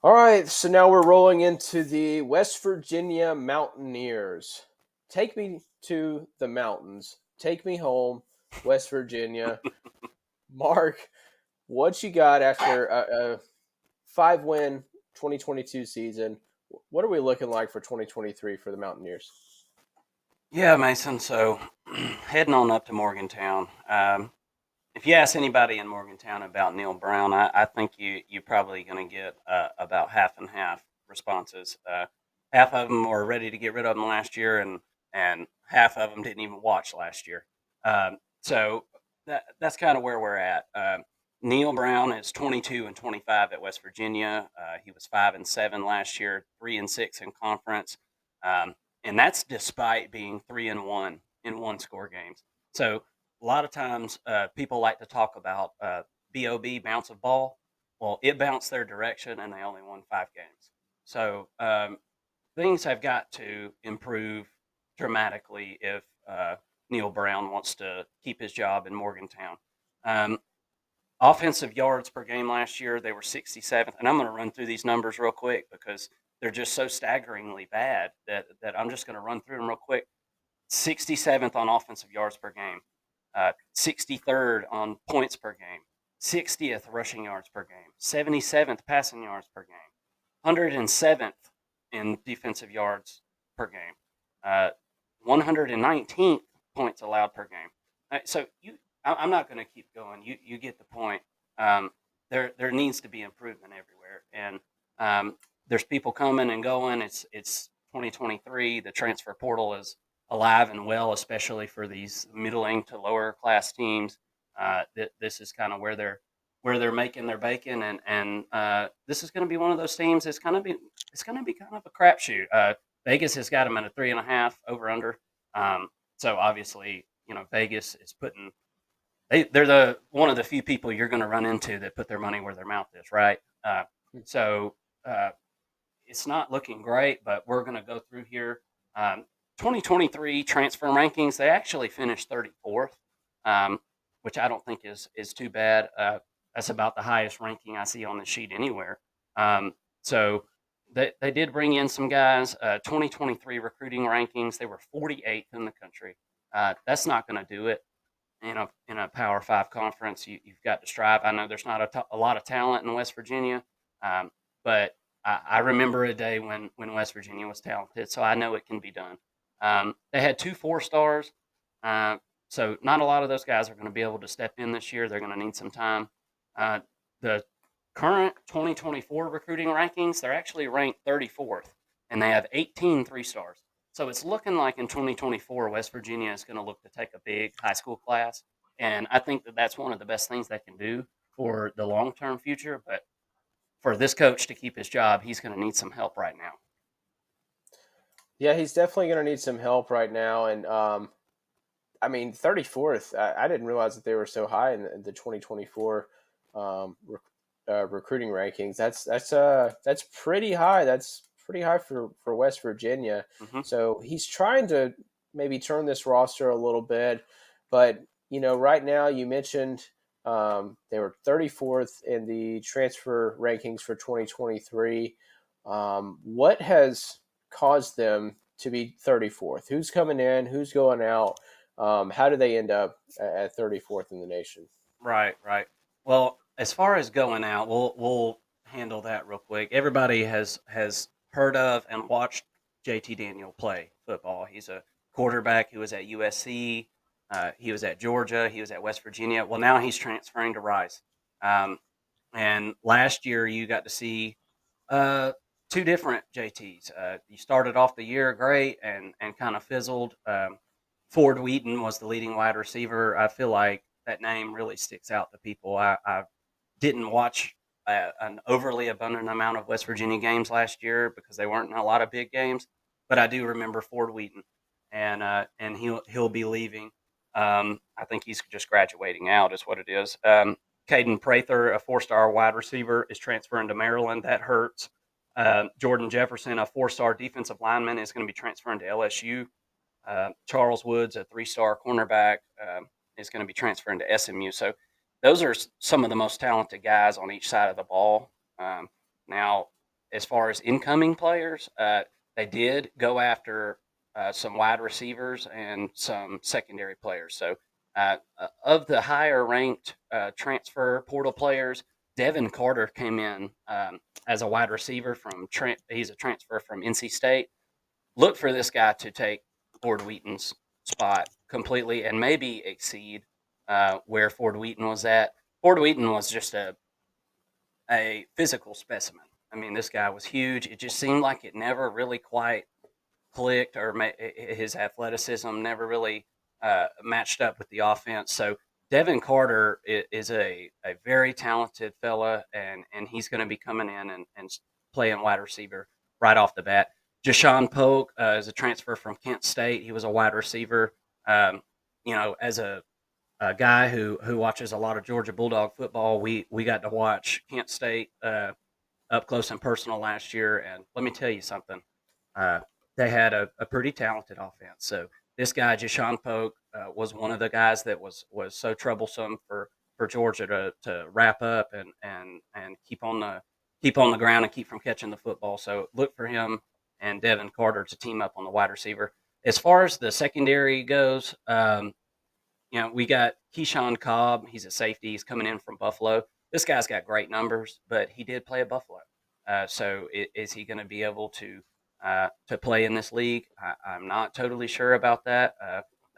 All right, so now we're rolling into the West Virginia Mountaineers. Take me to the mountains. Take me home, West Virginia. Mark, what you got after a 5-win 2022 season? What are we looking like for 2023 for the Mountaineers? Yeah, Mason. So heading on up to Morgantown. If you ask anybody in Morgantown about Neil Brown, I think you're probably going to get about half and half responses. Half of them were ready to get rid of him last year, and half of them didn't even watch last year. So that's kind of where we're at. Neil Brown is 22-25 at West Virginia. He was 5-7 last year, 3-6 in conference. Um, and that's despite being 3-1 in one score games. So a lot of times people like to talk about BOB, bounce of ball. Well, it bounced their direction and they only won 5 games. So things have got to improve dramatically if Neil Brown wants to keep his job in Morgantown. Um, Offensive yards per game last year, they were 67th. And I'm going to run through these numbers real quick because they're just so staggeringly bad that I'm just going to run through them real quick. 67th on offensive yards per game, 63rd on points per game, 60th rushing yards per game, 77th passing yards per game, 107th in defensive yards per game, uh, 119th points allowed per game. I'm not going to keep going. You get the point. Um, there needs to be improvement everywhere, and there's people coming and going. It's 2023. The transfer portal is alive and well, especially for these middling to lower class teams. This is kind of where they're making their bacon, and this is going to be one of those teams. It's going to be kind of a crapshoot. Vegas has got them at a 3.5 over under. So obviously, Vegas is putting they're the one of the few people you're going to run into that put their money where their mouth is, right? So it's not looking great, but we're going to go through here. 2023 transfer rankings, they actually finished 34th, um, which I don't think is too bad. That's about the highest ranking I see on the sheet anywhere. So they did bring in some guys. 2023 recruiting rankings, they were 48th in the country. That's not going to do it in a Power Five conference. You've got to strive. I know there's not a lot of talent in West Virginia, but I remember a day when West Virginia was talented, so I know it can be done. They had 2 4 stars, uh, so not a lot of those guys are going to be able to step in this year. They're going to need some time. The current 2024 recruiting rankings, they're actually ranked 34th, and they have 18 3 stars. So it's looking like in 2024, West Virginia is going to look to take a big high school class, and I think that that's one of the best things they can do for the long term future. But for this coach to keep his job, he's going to need some help right now. Yeah, he's definitely going to need some help right now. And I mean, 34th, I didn't realize that they were so high in the 2024 recruiting rankings. That's pretty high. That's pretty high for West Virginia. Hmm. So he's trying to maybe turn this roster a little bit, but right now you mentioned they were 34th in the transfer rankings for 2023. What has caused them to be 34th? Who's coming in? Who's going out? How do they end up at 34th in the nation? Right, right. Well, as far as going out, we'll handle that real quick. Everybody has heard of and watched JT Daniel play football. He's a quarterback. He was at USC. He was at Georgia. He was at West Virginia. Well, now he's transferring to Rice. Um, and last year, you got to see uh, 2 different JTs. You started off the year great and kind of fizzled. Ford Wheaton was the leading wide receiver. I feel like that name really sticks out to people. I didn't watch an overly abundant amount of West Virginia games last year because they weren't in a lot of big games, but I do remember Ford Wheaton, and he'll be leaving. I think he's just graduating out, is what it is. Caden Prather, a 4 star wide receiver, is transferring to Maryland. That hurts. Jordan Jefferson, a 4 star defensive lineman, is going to be transferring to LSU. Charles Woods, a 3 star cornerback, is going to be transferring to SMU. So those are some of the most talented guys on each side of the ball. Now, as far as incoming players, they did go after some wide receivers and some secondary players. So, of the higher ranked transfer portal players, Devin Carter came in as a wide receiver from he's a transfer from NC State. Look for this guy to take Ford Wheaton's spot completely and maybe exceed where Ford Wheaton was at. Ford Wheaton was just a physical specimen. I mean, this guy was huge. It just seemed like it never really quite clicked, or his athleticism never really matched up with the offense. So Devin Carter is a very talented fella, and he's going to be coming in and playing wide receiver right off the bat. Jashawn Polk is a transfer from Kent State. He was a wide receiver. Um, as a guy who watches a lot of Georgia Bulldog football, we got to watch Kent State up close and personal last year, and let me tell you something. Uh, they had a pretty talented offense. So this guy, Jashawn Polk, was one of the guys that was so troublesome for Georgia to wrap up and keep on the ground and keep from catching the football. So look for him and Devin Carter to team up on the wide receiver. As far as the secondary goes, we got Keyshawn Cobb. He's a safety. He's coming in from Buffalo. This guy's got great numbers, but he did play at Buffalo. So is he going to be able to play in this league? I'm not totally sure about that.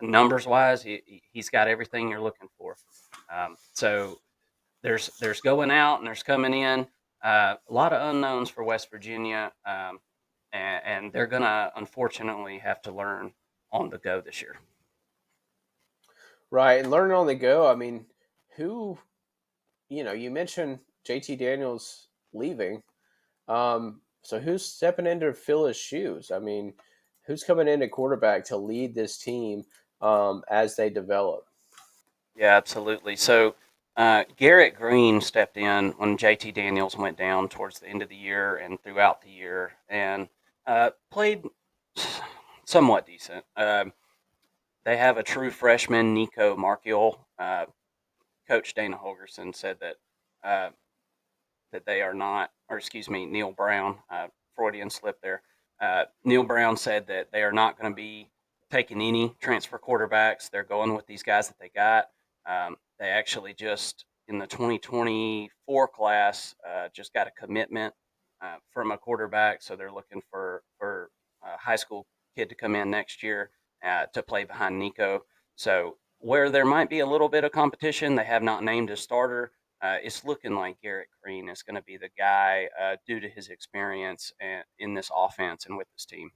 Numbers wise, he's got everything you're looking for. So there's going out and there's coming in. A lot of unknowns for West Virginia, and they're going to unfortunately have to learn on the go this year. Right, and learning on the go. I mean, who you mentioned JT Daniels leaving. So who's stepping in to fill his shoes? I mean, who's coming in at quarterback to lead this team as they develop? Yeah, absolutely. So Garrett Green stepped in when JT Daniels went down towards the end of the year and throughout the year, and played somewhat decent. They have a true freshman, Nico Markiel. Coach Dana Holgerson said uh, that they are not, or excuse me, Neil Brown, Freudian slip there. Neil Brown said that they are not going to be taking any transfer quarterbacks. They're going with these guys that they got. They actually just, in the 2024 class, just got a commitment from a quarterback. So they're looking for a high school kid to come in next year to play behind Nico. So where there might be a little bit of competition, they have not named a starter. It's looking like Garrett Green is going to be the guy due to his experience in this offense and with this team.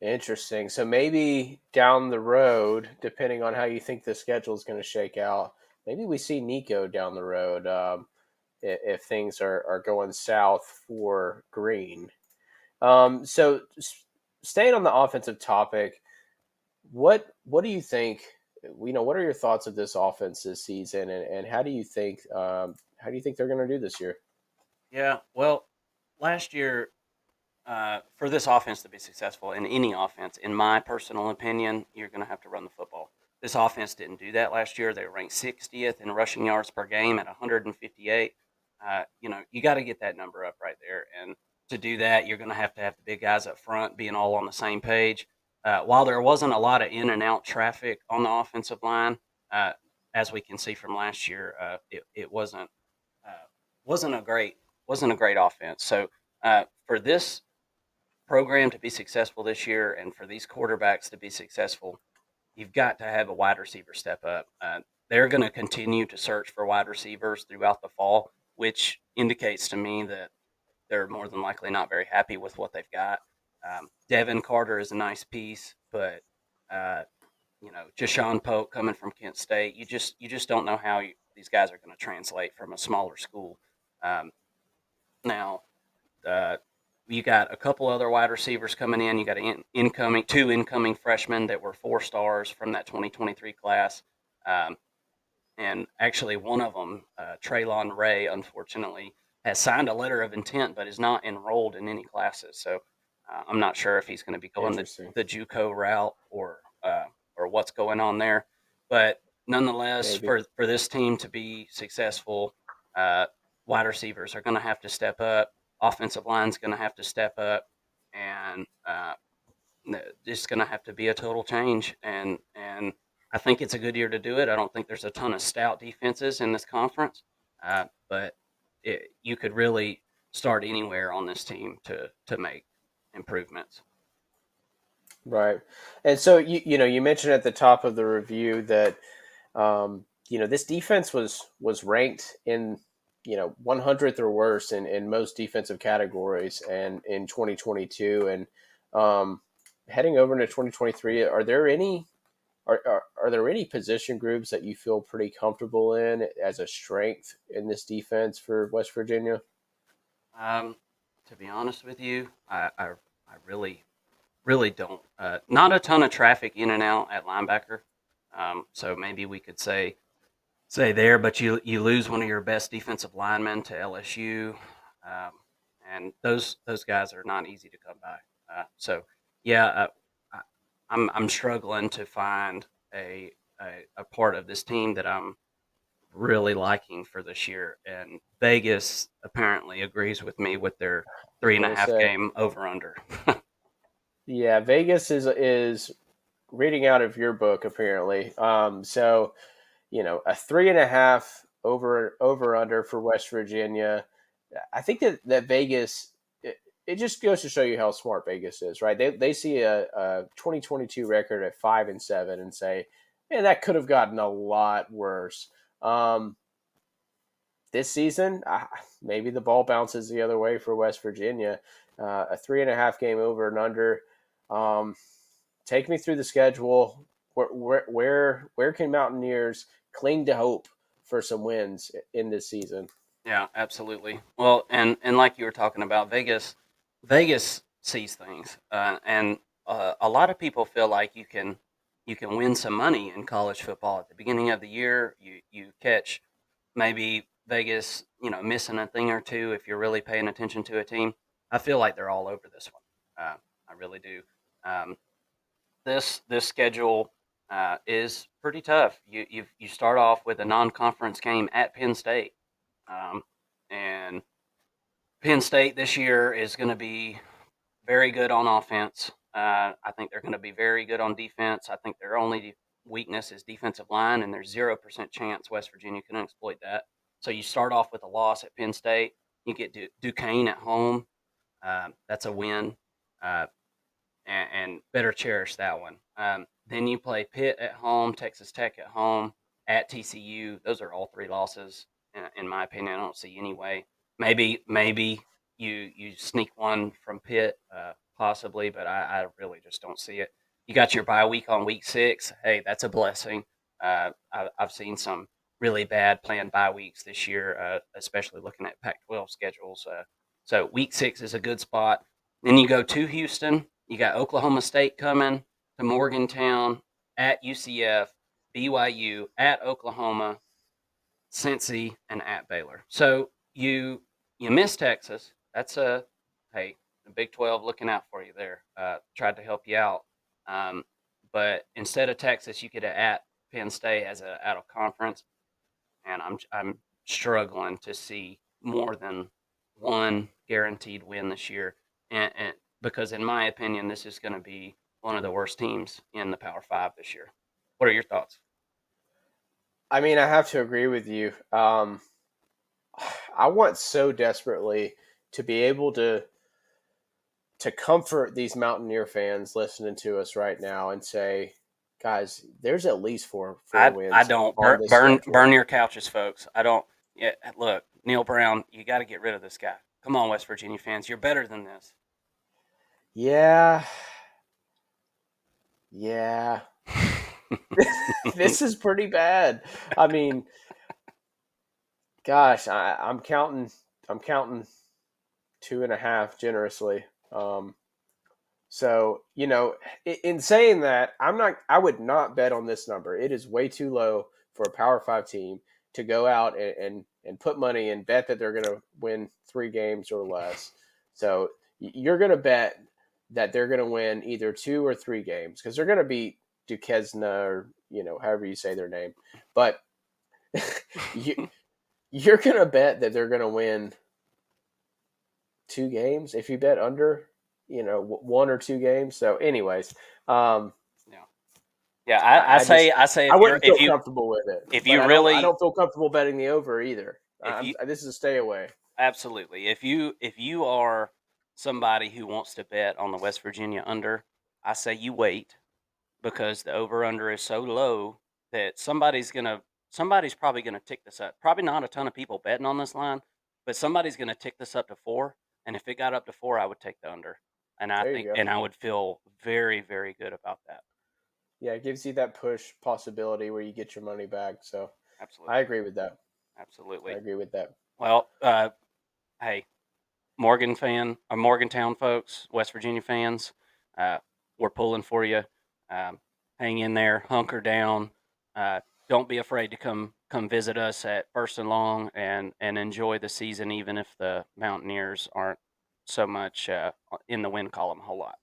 Interesting. So maybe down the road, depending on how you think the schedule is going to shake out, maybe we see Nico down the road if things are going south for Green. Staying on the offensive topic, what do you think? What are your thoughts of this offense this season, and how do you think they're going to do this year? Yeah, well, last year, for this offense to be successful in any offense, in my personal opinion, you're going to have to run the football. This offense didn't do that last year. They were ranked 60th in rushing yards per game at 158. You got to get that number up right there. And to do that, you're going to have the big guys up front being all on the same page. While there wasn't a lot of in and out traffic on the offensive line, uh, as we can see from last year, it uh, wasn't a great wasn't a great offense. So for this program to be successful this year and for these quarterbacks to be successful, you've got to have a wide receiver step up. They're going to continue to search for wide receivers throughout the fall, which indicates to me that they're more than likely not very happy with what they've got. Devin Carter is a nice piece, but uh, Jashawn Polk coming from Kent State, you just don't know how these guys are going to translate from a smaller school. Um, now, uh, you got a couple other wide receivers coming in. You got two incoming freshmen that were 4 stars from that 2023 class. Um, and actually, one of them, Traylon Ray, unfortunately, has signed a letter of intent but is not enrolled in any classes. So I'm not sure if he's going to be going Interesting. the JUCO route or what's going on there. But nonetheless, Maybe. for this team to be successful, uh, wide receivers are going to have to step up, offensive line's going to have to step up, and it's going to have to be a total change. And I think it's a good year to do it. I don't think there's a ton of stout defenses in this conference, but you could really start anywhere on this team to make improvements. Right. And so you mentioned at the top of the review that this defense was ranked in 100th or worse in most defensive categories and in 2022 and heading over into 2023, are there any position groups that you feel pretty comfortable in as a strength in this defense for West Virginia? Um, to be honest with you, I really don't. Not a ton of traffic in and out at linebacker. So maybe we could say there, but you lose one of your best defensive linemen to LSU, um, and those guys are not easy to come by. So yeah, I, I'm struggling to find a part of this team that I'm really liking for this year, and Vegas apparently agrees with me with their I three was and a gonna half say, game over under. yeah, Vegas is reading out of your book apparently. So a 3.5 over under for West Virginia. I think that Vegas, it just goes to show you how smart Vegas is, right? They see a 2022 record at 5-7 and say, man, that could have gotten a lot worse. Um, this season, maybe the ball bounces the other way for West Virginia. A 3.5 game over and under. Um, Take me through the schedule. Where can Mountaineers cling to hope for some wins in this season? Yeah, absolutely. Well, and like you were talking about, Vegas sees things, and a lot of people feel like you can win some money in college football at the beginning of the year. You catch maybe Vegas, missing a thing or two if you're really paying attention to a team. I feel like they're all over this one. I really do. Um, this schedule is pretty tough. You start off with a non-conference game at Penn State. Um, and Penn State this year is going to be very good on offense. I think they're going to be very good on defense. I think their only weakness is defensive line, and there's 0% chance West Virginia can exploit that. So you start off with a loss at Penn State. You get Duquesne at home. That's a win. Uh, and better cherish that one. Then you play Pitt at home, Texas Tech at home, at TCU. Those are all three losses, in my opinion. I don't see any way. Maybe you sneak one from Pitt, possibly, but I really just don't see it. You got your bye week on week 6. Hey, that's a blessing. I've seen some really bad planned bye weeks this year, especially looking at Pac-12 schedules. So week 6 is a good spot. Then you go to Houston. You got Oklahoma State coming to Morgantown, at UCF, BYU, at Oklahoma, Cincy, and at Baylor. So you miss Texas. That's hey, the Big 12 looking out for you there. Tried to help you out. Um, but instead of Texas, you get at Penn State as a out of conference, and I'm struggling to see more than one guaranteed win this year, and because in my opinion, this is going to be one of the worst teams in the Power Five this year. What are your thoughts? I mean, I have to agree with you. I want so desperately to be able to comfort these Mountaineer fans listening to us right now and say, guys, there's at least four I wins don't on this schedule. burn your couches, folks. I don't. Yeah, look, Neil Brown, you got to get rid of this guy. Come on, West Virginia fans, you're better than this. Yeah, yeah. This is pretty bad. I mean, gosh, I'm counting 2.5 generously. Um, so in saying that, I would not bet on this number. It is way too low for a Power Five team to go out and put money and bet that they're going to win 3 games or less. So you're going to bet that they're going to win either 2 or 3 games because they're going to beat Duquesne or however you say their name. But you you're gonna bet that they're gonna win 2 games if you bet under, one or 2 games. So, anyways, um, Yeah, yeah. I just I say I wouldn't feel comfortable with it, if but you I really don't feel comfortable betting the over either. if you This is a stay away. absolutely if you are somebody who wants to bet on the West Virginia under, I say you wait because the over under is so low that somebody's probably gonna tick this up. Probably not a ton of people betting on this line, but somebody's gonna tick this up to 4. And if it got up to 4, I would take the under. There you go. And I would feel very, very good about that. Yeah, it gives you that push possibility where you get your money back. So, I Absolutely. agree with that. I Absolutely. agree with that. Well, hey, Morgantown folks, West Virginia fans, uh, we're pulling for you. Um, hang in there, hunker down. Uh, don't be afraid to come visit us at First and Long and enjoy the season, even if the Mountaineers aren't so much in the win column a whole lot.